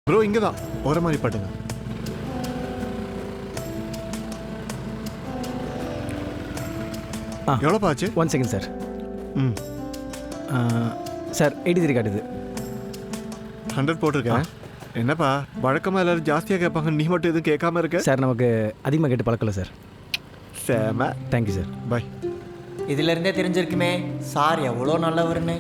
Bro இங்கே தான் போகிற மாதிரி பாட்டுங்க. எவ்வளோப்பா ஆச்சு? 1 செகண்ட் சார். ம் சார் 83 காட்டுது. 100 போட்டிருக்கேன். என்னப்பா வழக்கமாக எல்லாரும் ஜாஸ்தியாக கேட்பாங்க, நீ மட்டும் எதுவும் கேட்காம இருக்க? சார் நமக்கு அதிகமாக கேட்டு பழக்கல sir. Same. Thank you sir. Bye. இதிலிருந்தே தெரிஞ்சிருக்குமே சார் எவ்வளோ நல்லவர்னு.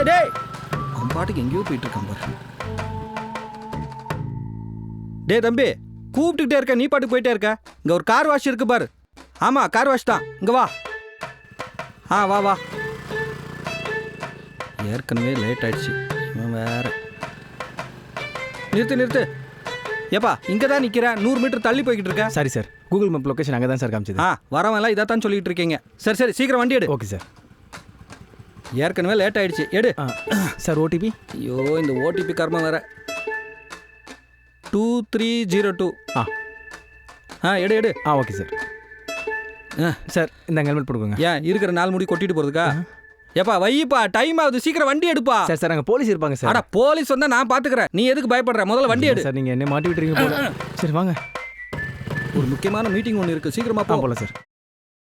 டேய் அவன் பாட்டுக்கு எங்கேயோ போயிட்டு இருக்கான் பாரு. டேய் தம்பி, கூப்பிட்டுக்கிட்டே இருக்க, நீ பாட்டுக்கு போயிட்டே இருக்க. இங்கே ஒரு கார் வாஷ் இருக்கு பாரு. ஆமாம், கார் வாஷ் தான். இங்கே வா. வா வா. ஏற்கனவே லேட் ஆயிடுச்சு. இவன் வேற. நிறுத்து. ஏப்பா இங்கே தான் நிற்கிறேன், 100 மீட்டர் தள்ளி போய்கிட்டு இருக்க. Sorry sir, Google map location அங்கே தான் சார் காமிச்சது. வரவெல்லாம் இதை தான் சொல்லிட்டு இருக்கீங்க. சரி சீக்கிரம் வண்டி எடு. Okay sir. ஏற்கனவே லேட் ஆயிடுச்சு, எடு. Sir OTP. ஐயோ இந்த ஓடிபி கர்மம் வேற. 2302. எடு. Okay sir. சார் இந்த ஹெல்மெட் போட்டுக்கோங்க. ஏன் இருக்கிற 4 முடி கொட்டிட்டு போகிறதுக்கா? ஏப்பா வைப்பா, டைம் ஆகுது, சீக்கிரம் வண்டி எடுப்பா. சார் அங்கே போலீஸ் இருப்பாங்க சார். அட போலீஸ் வந்தால் நான் பார்த்துக்கிறேன், நீ எதுக்கு பயப்படுற? முதல்ல வண்டி எடு. சார் நீங்கள் என்ன மாட்டி விட்டுறீங்க போல. சரி வாங்க, ஒரு முக்கியமான மீட்டிங் ஒன்று இருக்குது, சீக்கிரமா போகலாம் சார்.